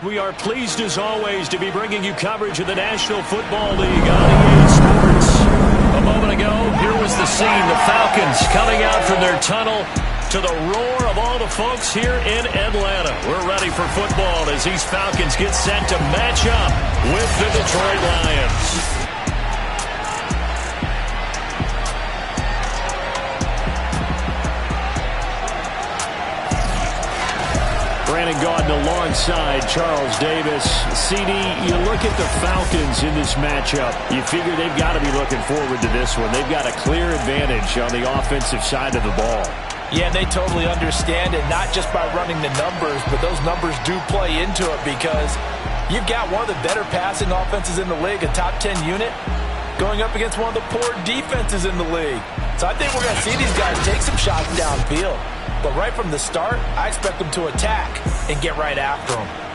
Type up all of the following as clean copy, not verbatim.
we are pleased as always to be bringing you coverage of the National Football League on EA Sports. A moment ago, here was the scene. The Falcons coming out from their tunnel to the roar of all the folks here in Atlanta. We're ready for football as these Falcons get set to match up with the Detroit Lions. Brandon Gaudin alongside Charles Davis. CD, you look at the Falcons in this matchup, you figure they've got to be looking forward to this one. They've got a clear advantage on the offensive side of the ball. Yeah, they totally understand it, not just by running the numbers, but those numbers do play into it because you've got one of the better passing offenses in the league, a top 10 unit, going up against one of the poor defenses in the league. So I think we're going to see these guys take some shots downfield. But right from the start, I expect them to attack and get right after them.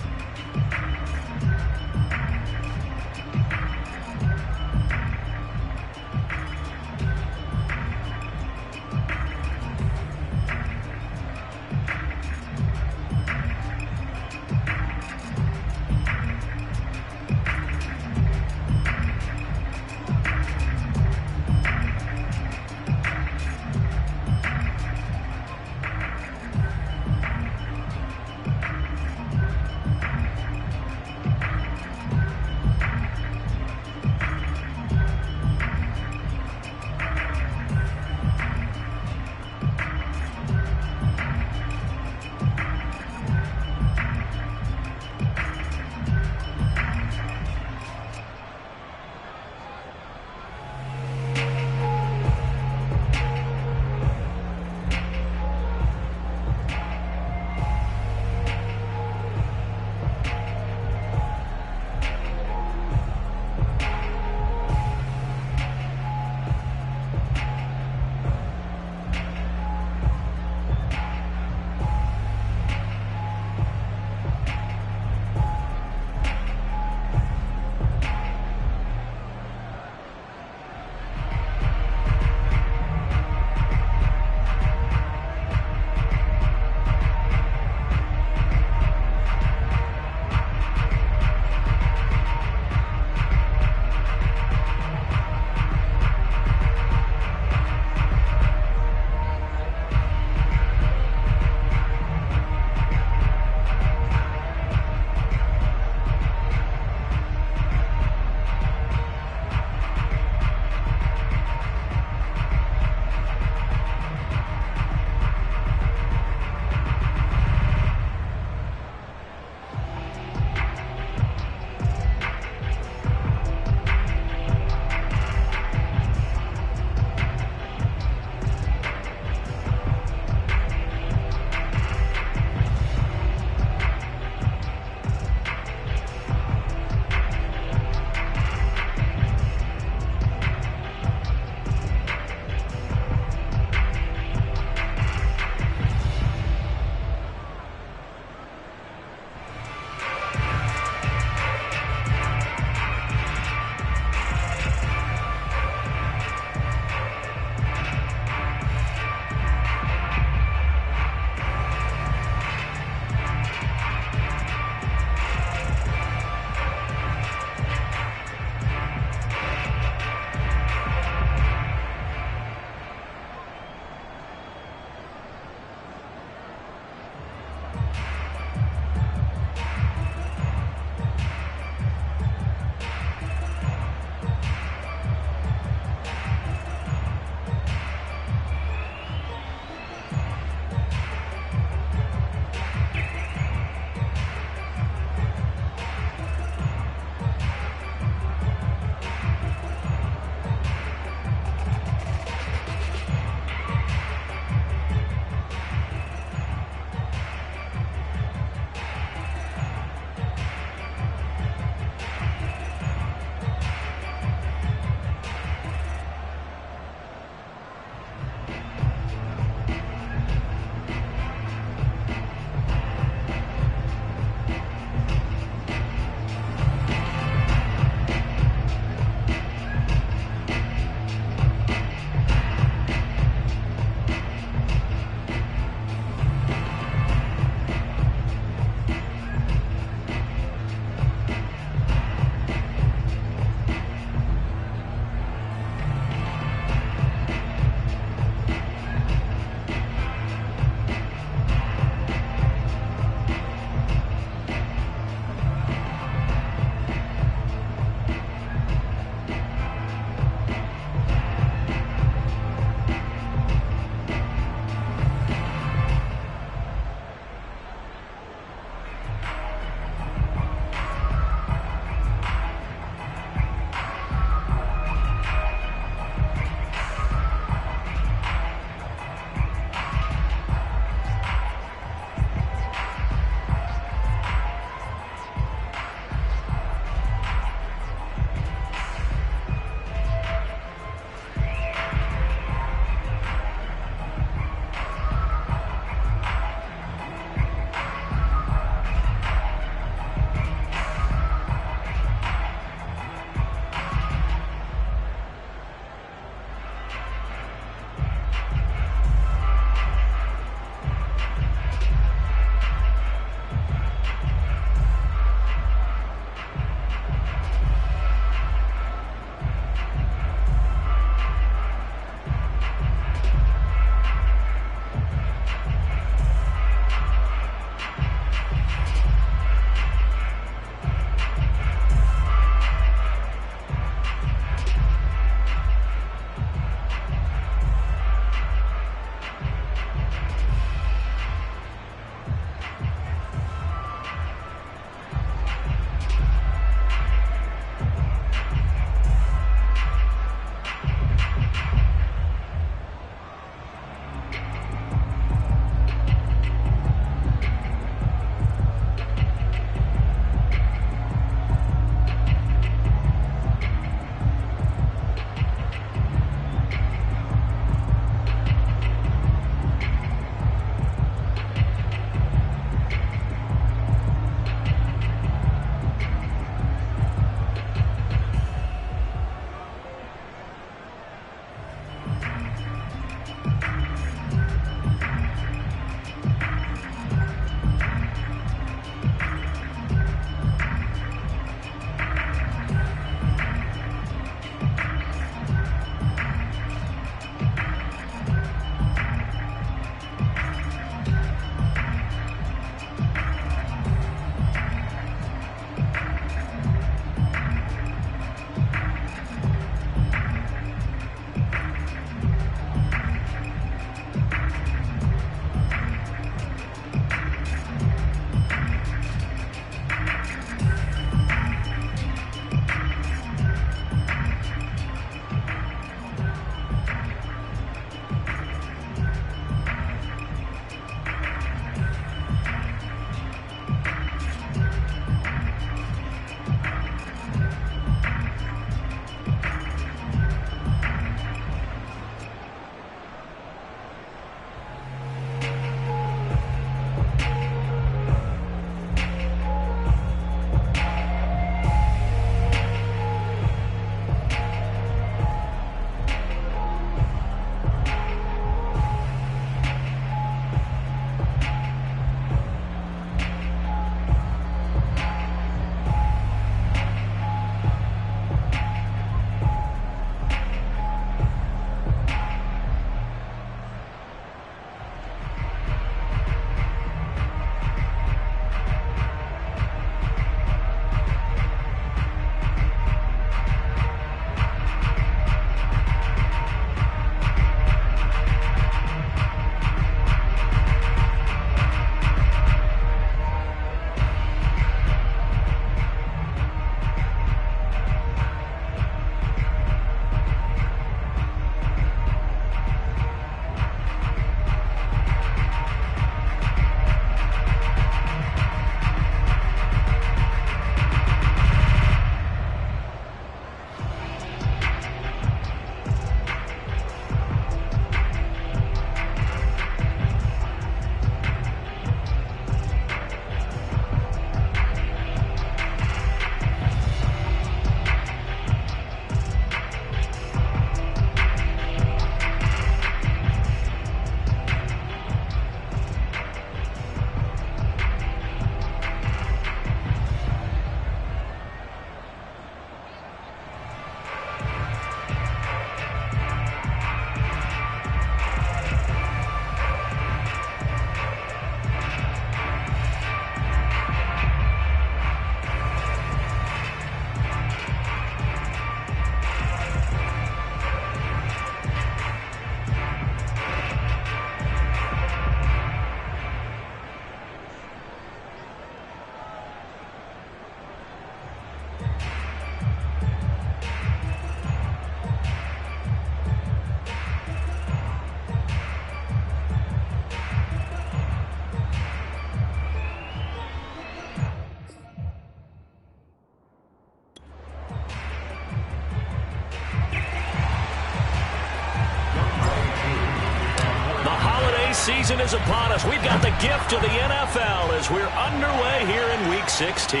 season is upon us. We've got the gift of the NFL as we're underway here in Week 16.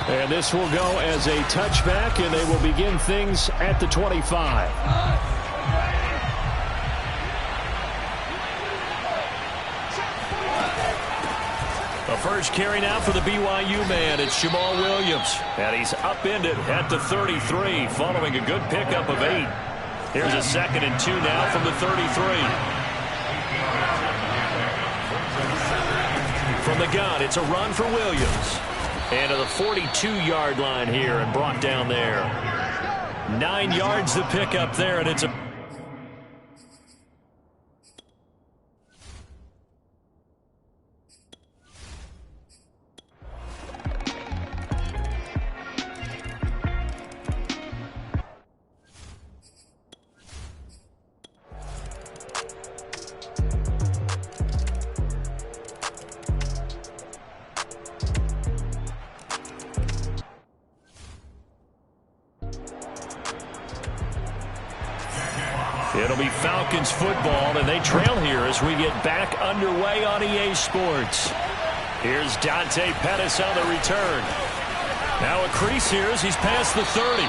And this will go as a touchback, and they will begin things at the 25. The first carry now for the BYU man. It's Jamal Williams. And he's upended at the 33 following a good pickup of 8. Here's a 2nd and 2 now from the 33. From the gun, it's a run for Williams. And to the 42-yard line here and brought down there. 9 yards to pick up there, and it's a... It'll be Falcons football, and they trail here as we get back underway on EA Sports. Here's Dante Pettis on the return. Now a crease here as he's past the 30.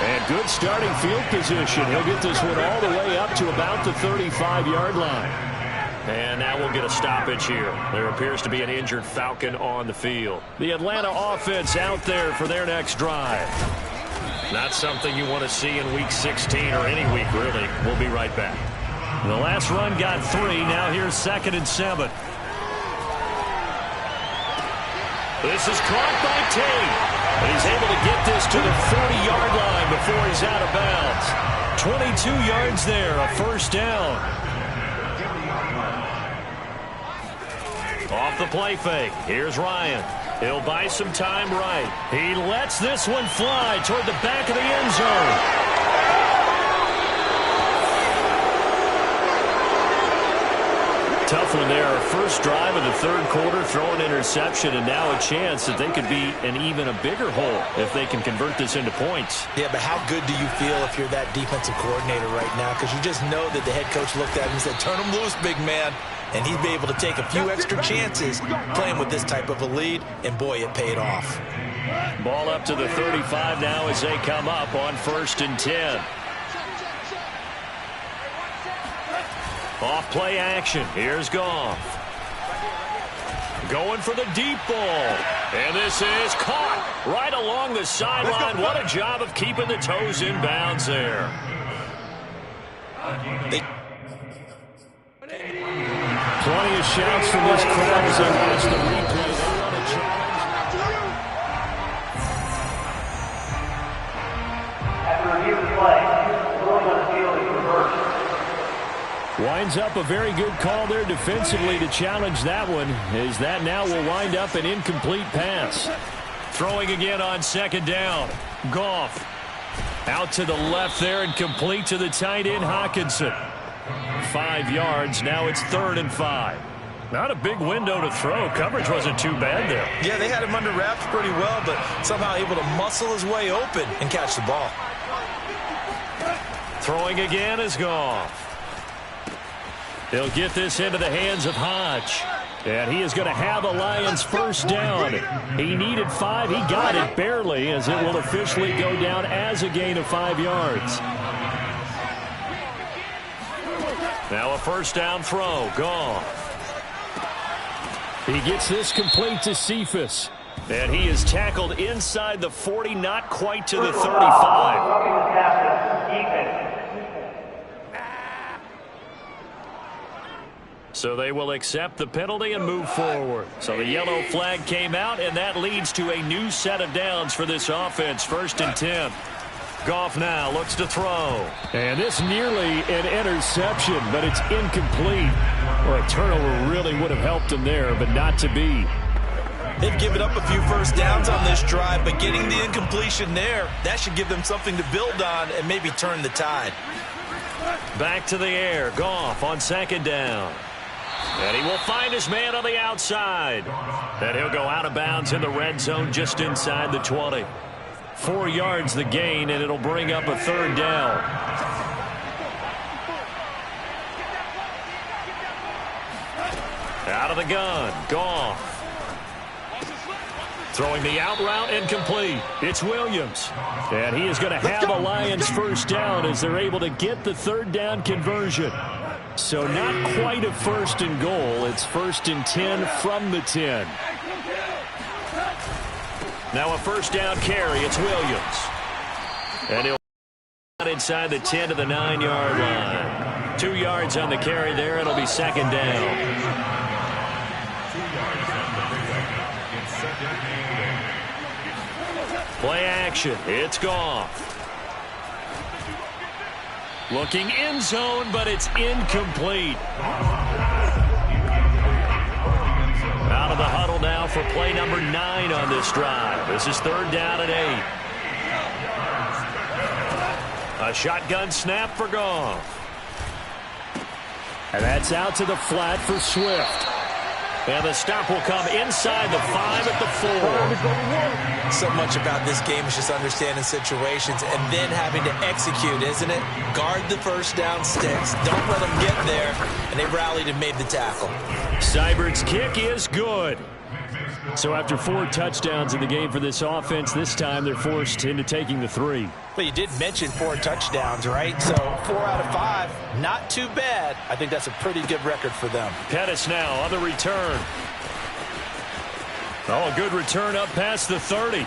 And good starting field position. He'll get this one all the way up to about the 35-yard line. And now we'll get a stoppage here. There appears to be an injured Falcon on the field. The Atlanta offense out there for their next drive. Not something you want to see in Week 16 or any week, really. We'll be right back. The last run got 3. Now here's 2nd and 7. This is caught by Tate. And he's able to get this to the 40-yard line before he's out of bounds. 22 yards there, a first down. Off the play fake. Here's Ryan. He'll buy some time right. He lets this one fly toward the back of the end zone. Tough one there. First drive of the third quarter, throw an interception, and now a chance that they could be in even a bigger hole if they can convert this into points. Yeah, but how good do you feel if you're that defensive coordinator right now? Because you just know that the head coach looked at him and said, turn him loose, big man. And he'd be able to take a few extra chances playing with this type of a lead, and boy, it paid off. Ball up to the 35 now as they come up on 1st and 10. Off play action. Here's Goff. Going for the deep ball. And this is caught right along the sideline. What a job of keeping the toes in bounds there. Plenty of shouts from this crowd as they watch the replay. After review of the play, ruling on the field is reversed. Winds up a very good call there defensively to challenge that one, as that now will wind up an incomplete pass. Throwing again on 2nd down. Goff out to the left there and complete to the tight end Hawkinson. 5 yards. Now it's 3rd and 5. Not a big window to throw. Coverage wasn't too bad there. Yeah, they had him under wraps pretty well, but somehow able to muscle his way open and catch the ball. Throwing again is Goff. He'll get this into the hands of Hodge. And he is going to have a Lions first down. He needed 5. He got it barely, as it will officially go down as a gain of 5 yards. Now a first down throw. Goff. He gets this complete to Cephas. And he is tackled inside the 40, not quite to the 35. So they will accept the penalty and move forward. So the yellow flag came out, and that leads to a new set of downs for this offense. 1st and 10. Goff now looks to throw. And this nearly an interception, but it's incomplete. Well, a turnover really would have helped him there, but not to be. They've given up a few first downs on this drive, but getting the incompletion there, that should give them something to build on and maybe turn the tide. Back to the air. Goff on 2nd down. And he will find his man on the outside. And he'll go out of bounds in the red zone just inside the 20. 4 yards the gain, and it'll bring up a 3rd down. Out of the gun. Goff. Throwing the out route incomplete. It's Williams. And he is going to have a Lions first down as they're able to get the third down conversion. So not quite a first and goal. It's 1st and 10 from the 10. Now a first down carry. It's Williams. And he'll inside the 10 to the 9-yard line. 2 yards on the carry there. It'll be 2nd down. Play action. It's Goff. Looking end zone, but it's incomplete. Out of the huddle now for play number 9 on this drive. This is 3rd down and 8. A shotgun snap for Goff. And that's out to the flat for Swift. And the stop will come inside the 5 at the 4. So much about this game is just understanding situations and then having to execute, isn't it? Guard the first down sticks. Don't let them get there. And they rallied and made the tackle. Seibert's kick is good. So after 4 touchdowns in the game for this offense, this time they're forced into taking the 3. But you did mention 4 touchdowns, right? So 4 out of 5, not too bad. I think that's a pretty good record for them. Pettis now on the return. Oh, a good return up past the 30.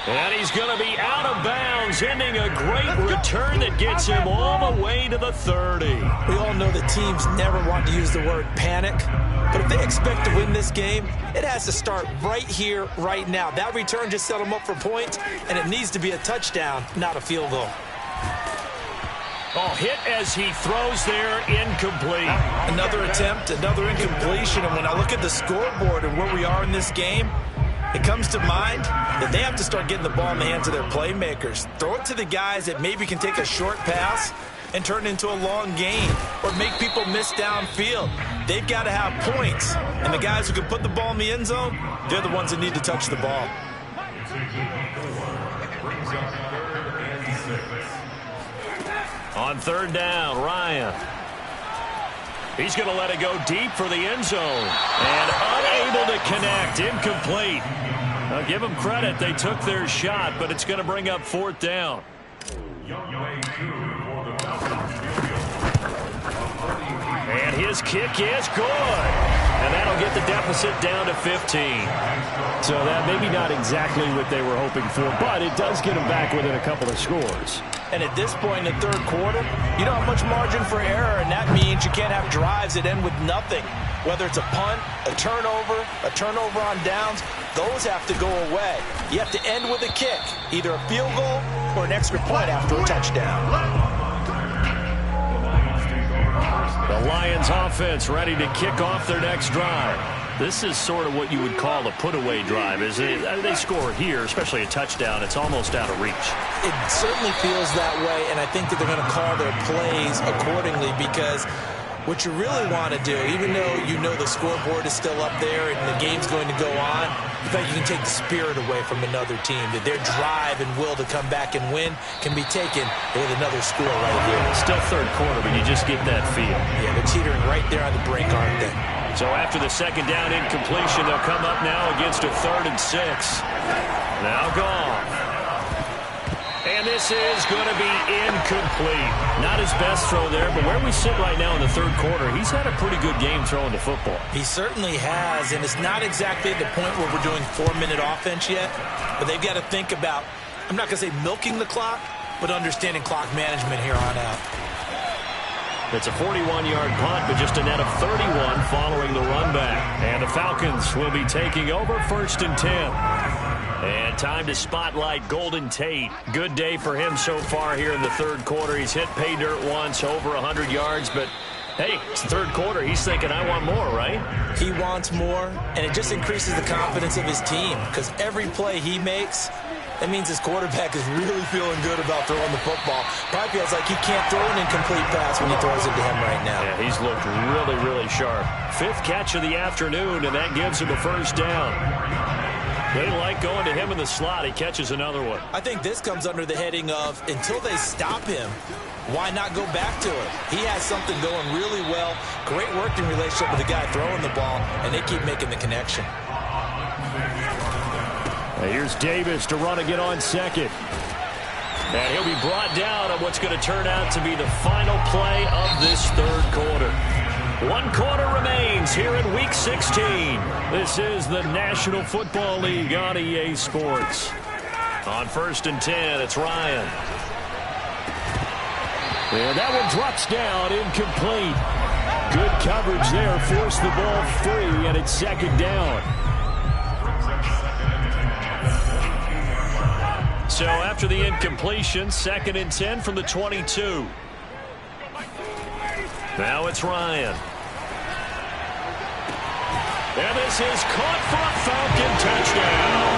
And he's going to be out of bounds, ending a great return that gets him all the way to the 30. We all know that teams never want to use the word panic. But if they expect to win this game, it has to start right here, right now. That return just set them up for points, and it needs to be a touchdown, not a field goal. Oh, hit as he throws there, incomplete. Another attempt, another incompletion. And when I look at the scoreboard and where we are in this game, it comes to mind that they have to start getting the ball in the hands of their playmakers. Throw it to the guys that maybe can take a short pass and turn it into a long gain or make people miss downfield. They've got to have points. And the guys who can put the ball in the end zone, they're the ones that need to touch the ball. On 3rd down, Ryan. He's going to let it go deep for the end zone. And unable to connect. Incomplete. I'll give them credit. They took their shot, but it's going to bring up 4th down. And his kick is good. And that'll get the deficit down to 15. So that maybe not exactly what they were hoping for, but it does get them back within a couple of scores. And at this point in the 3rd quarter, you don't have much margin for error, and that means you can't have drives that end with nothing. Whether it's a punt, a turnover on downs, those have to go away. You have to end with a kick, either a field goal or an extra point after a touchdown. The Lions offense ready to kick off their next drive. This is sort of what you would call a put-away drive, isn't it? They score here, especially a touchdown. It's almost out of reach. It certainly feels that way, and I think that they're going to call their plays accordingly because what you really want to do, even though you know the scoreboard is still up there and the game's going to go on, in fact, you can take the spirit away from another team, that their drive and will to come back and win can be taken with another score right here. Still 3rd quarter, but you just get that feel. Yeah, they're teetering right there on the brink, aren't they? So after the 2nd down incompletion, they'll come up now against a 3rd and 6. Now Goff. And this is going to be incomplete. Not his best throw there, but where we sit right now in the 3rd quarter, he's had a pretty good game throwing the football. He certainly has, and it's not exactly at the point where we're doing 4-minute offense yet, but they've got to think about, I'm not going to say milking the clock, but understanding clock management here on out. It's a 41-yard punt, but just a net of 31 following the run back. And the Falcons will be taking over 1st and 10. And time to spotlight Golden Tate. Good day for him so far here in the 3rd quarter. He's hit pay dirt once, over 100 yards, but hey, it's the 3rd quarter. He's thinking, I want more, right? He wants more, and it just increases the confidence of his team because every play he makes, that means his quarterback is really feeling good about throwing the football. Probably feels like he can't throw an incomplete pass when he throws it to him right now. Yeah, he's looked really sharp. 5th catch of the afternoon, and that gives him a 1st down. They like going to him in the slot. He catches another one. I think this comes under the heading of until they stop him, why not go back to it? He has something going really well. Great working relationship with the guy throwing the ball, and they keep making the connection. And here's Davis to run again on second. And he'll be brought down on what's going to turn out to be the final play of this third quarter. 1 quarter remains here in Week 16. This is the National Football League on EA Sports. On 1st and 10, it's Ryan. And that one drops down, incomplete. Good coverage there, forced the ball free, and it's second down. So after the incompletion, 2nd and 10 from the 22. Now it's Ryan. And this is caught for a Falcon touchdown.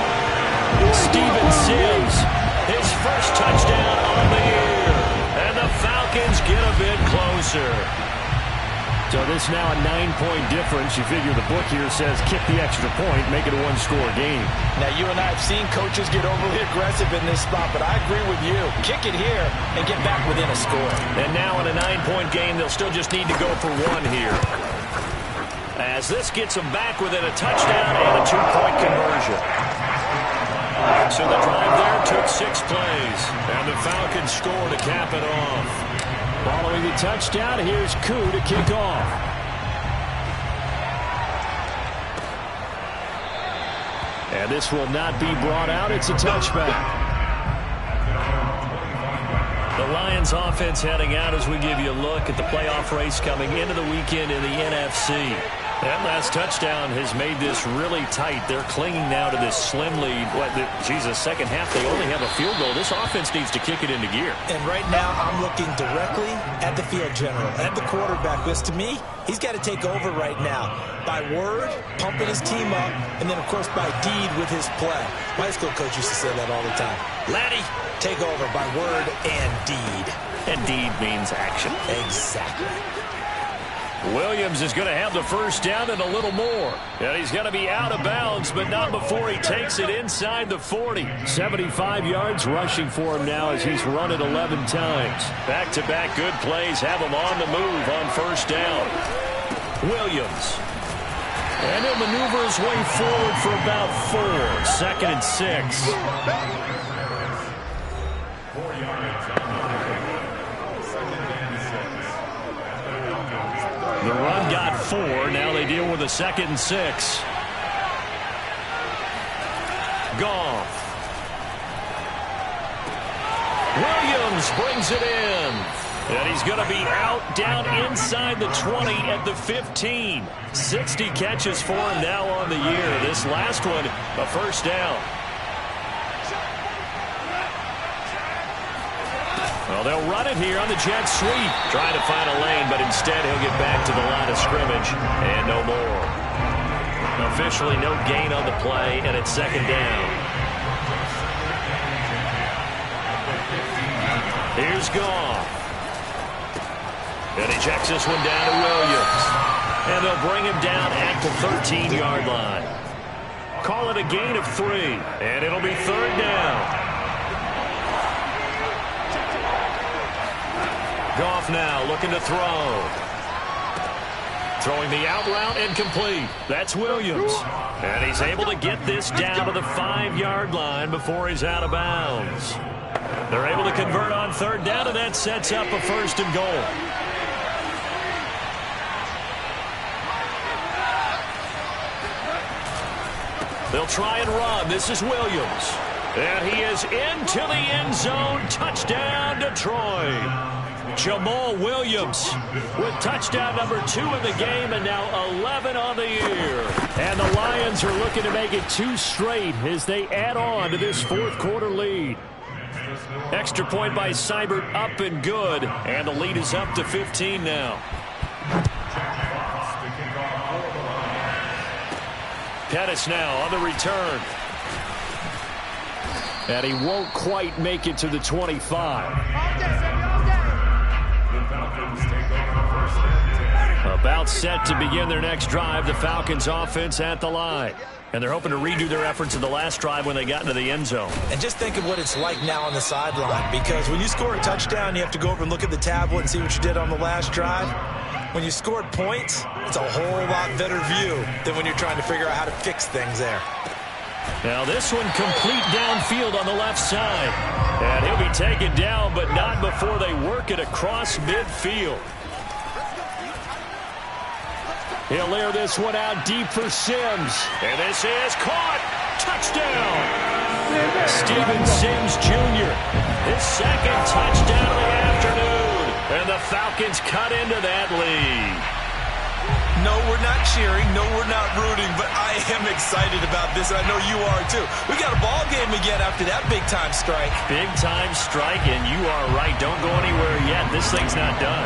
Steven Sims, his first touchdown on the year. And the Falcons get a bit closer. So this now a 9-point difference. You figure the book here says kick the extra point, make it a one-score game. Now, you and I have seen coaches get overly aggressive in this spot, but I agree with you. Kick it here and get back within a score. And now in a 9-point game, they'll still just need to go for 1 here. As this gets them back within a touchdown and a 2-point conversion. So the drive there took 6 plays, and the Falcons score to cap it off. Following the touchdown, here's Koo to kick off. And this will not be brought out. It's a touchback. The Lions offense heading out as we give you a look at the playoff race coming into the weekend in the NFC. That last touchdown has made this really tight. They're clinging now to this slim lead. Second half, they only have a field goal. This offense needs to kick it into gear. And right now, I'm looking directly at the field general, at the quarterback. Because to me, he's got to take over right now. By word, pumping his team up, and then, of course, by deed with his play. My high school coach used to say that all the time. Laddie, take over by word and deed. And deed means action. Exactly. Williams is going to have the first down and a little more. And he's going to be out of bounds, but not before he takes it inside the 40. 75 yards rushing for him now as he's run it 11 times. Back-to-back good plays have him on the move on first down. Williams. And he'll maneuver his way forward for about 4. 2nd and 6. The run got 4. Now they deal with a 2nd and 6. Goff. Williams brings it in. And he's going to be out down inside the 20 at the 15. 60 catches for him now on the year. This last one, a first down. Well, they'll run it here on the jet sweep. Trying to find a lane, but instead he'll get back to the line of scrimmage. And no more. Officially no gain on the play, and it's second down. Here's Goff. And he checks this one down to Williams. And they'll bring him down at the 13-yard line. Call it a gain of 3. And it'll be third down. Goff now looking to throw. Throwing the out route incomplete. That's Williams. And he's able to get this down to the 5-yard line before he's out of bounds. They're able to convert on third down, and that sets up a 1st and goal. They'll try and run. This is Williams. And he is into the end zone. Touchdown, Detroit. Jamal Williams with touchdown number 2 in the game, and now 11 on the year. And the Lions are looking to make it 2 straight as they add on to this 4th quarter lead. Extra point by Seibert up and good, and the lead is up to 15 now. Pettis now on the return. And he won't quite make it to the 25. About set to begin their next drive. The Falcons offense at the line. And they're hoping to redo their efforts in the last drive when they got into the end zone. And just think of what it's like now on the sideline, because when you score a touchdown, you have to go over and look at the tablet and see what you did on the last drive. When you scored points, it's a whole lot better view than when you're trying to figure out how to fix things there. Now this one complete downfield on the left side. And he'll be taken down, but not before they work it across midfield. He'll air this one out deep for Sims. And this is caught. Touchdown. Steven Sims Jr. His second touchdown of the afternoon. And the Falcons cut into that lead. No, we're not cheering. No, we're not rooting. But I am excited about this, and I know you are too. We got a ball game again after that big-time strike. Big-time strike, and you are right. Don't go anywhere yet. This thing's not done.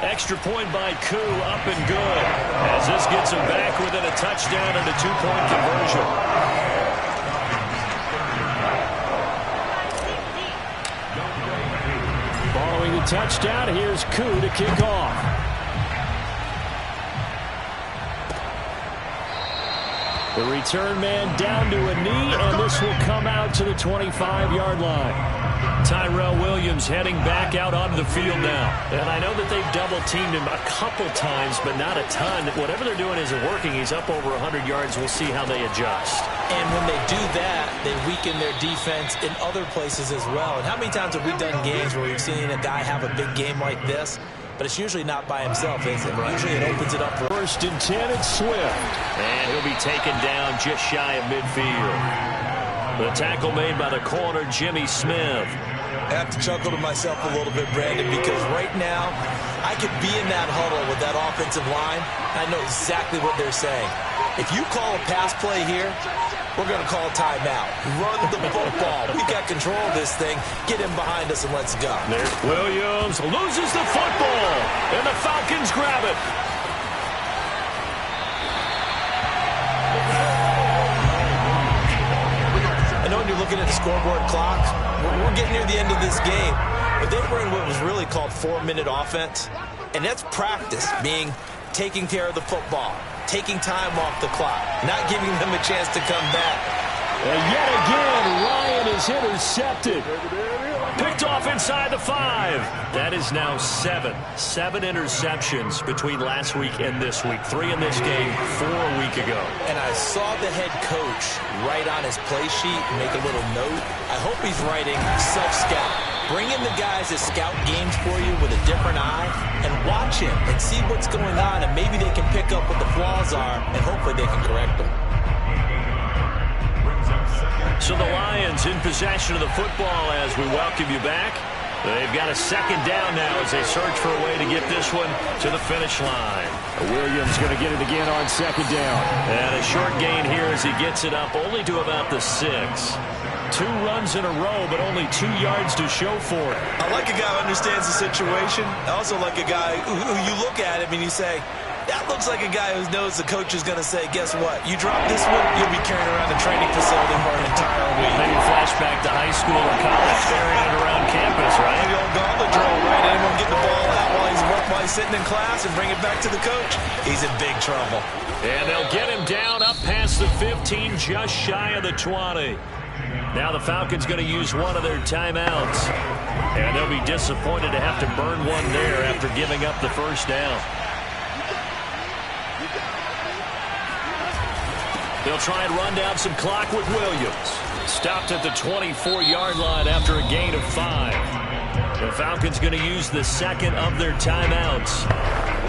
Extra point by Koo, up and good. As this gets him back within a touchdown and a two-point conversion. Following the touchdown, here's Koo to kick off. The return man down to a knee, and this will come out to the 25-yard line. Tyrell Williams heading back out onto the field now. And I know that they've double-teamed him a couple times, but not a ton. Whatever they're doing isn't working. He's up over 100 yards. We'll see how they adjust. And when they do that, they weaken their defense in other places as well. And how many times have we done games where we've seen a guy have a big game like this? But it's usually not by himself, is it? Usually it opens it up for... First and 10, it's Swift. And he'll be taken down just shy of midfield. The tackle made by the corner, Jimmy Smith. I have to chuckle to myself a little bit, Brandon, because right now I could be in that huddle with that offensive line. I know exactly what they're saying. If you call a pass play here, we're going to call a timeout. Run the football. We got control of this thing. Get him behind us and let's go. There's Williams, loses the football, and the Falcons grab it. I know when you're looking at the scoreboard clock, we're getting near the end of this game, but they were in what was really called 4-minute offense, and that's practice, meaning taking care of the football, taking time off the clock, not giving them a chance to come back. And yet again, Ryan is intercepted. Picked off inside the 5. That is now 7. 7 interceptions between last week and this week. 3 in this game, 4 a week ago. And I saw the head coach write on his play sheet and make a little note. I hope he's writing self-scout. Bring in the guys that scout games for you with a different eye and watch him and see what's going on, and maybe they can pick up what the flaws are and hopefully they can correct them. So the Lions in possession of the football as we welcome you back. They've got a second down now as they search for a way to get this one to the finish line. Williams going to get it again on second down. And a short gain here as he gets it up only to about the 6. 2 runs in a row, but only 2 yards to show for it. I like a guy who understands the situation. I also like a guy who you look at him and you say, that looks like a guy who knows the coach is going to say, guess what? You drop this one, you'll be carrying around the training facility for an entire week. Maybe flashback to high school or college, carrying it around campus, right? The old gauntlet drill, right? Anyone get the ball out while he's sitting in class and bring it back to the coach? He's in big trouble. And they'll get him down up past the 15, just shy of the 20. Now the Falcons going to use one of their timeouts. And they'll be disappointed to have to burn one there after giving up the first down. They'll try and run down some clock with Williams. Stopped at the 24-yard line after a gain of 5. The Falcons going to use the second of their timeouts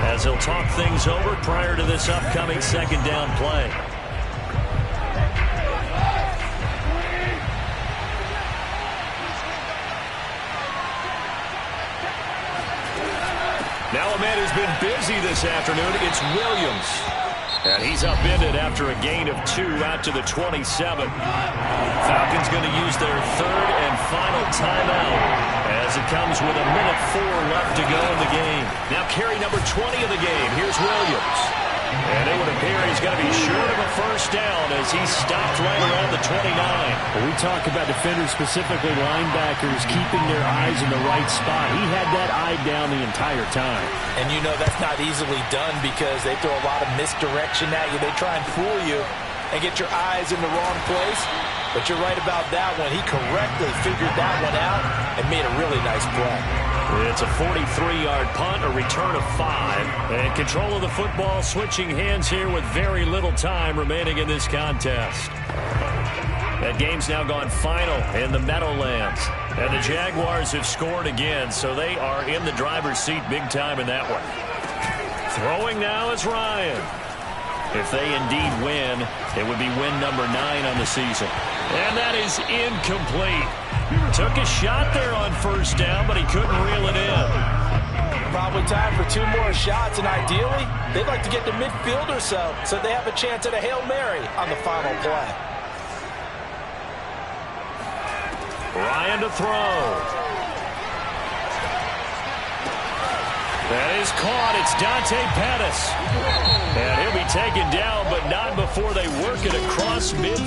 as they'll talk things over prior to this upcoming second down play. Now a man who's been busy this afternoon, it's Williams. And he's upended after a gain of 2 out to the 27. Falcons going to use their third and final timeout as it comes with 1:04 left to go in the game. Now carry number 20 of the game. Here's Williams. And it would appear he's going to be short of a first first down as he stopped right around the 29. Well, we talk about defenders, specifically linebackers, keeping their eyes in the right spot. He had that eye down the entire time. And you know that's not easily done because they throw a lot of misdirection at you. They try and fool you and get your eyes in the wrong place. But you're right about that one. He correctly figured that one out and made a really nice play. It's a 43-yard punt, a return of 5. And control of the football switching hands here with very little time remaining in this contest. That game's now gone final in the Meadowlands. And the Jaguars have scored again, so they are in the driver's seat big time in that one. Throwing now is Ryan. If they indeed win, it would be win number 9 on the season. And that is incomplete. Took a shot there on first down, but he couldn't reel it in. Probably time for 2 more shots, and ideally, they'd like to get to midfield or so they have a chance at a Hail Mary on the final play. Ryan to throw. That is caught. It's Dante Pettis. And he'll be taken down, but not before they work it across midfield.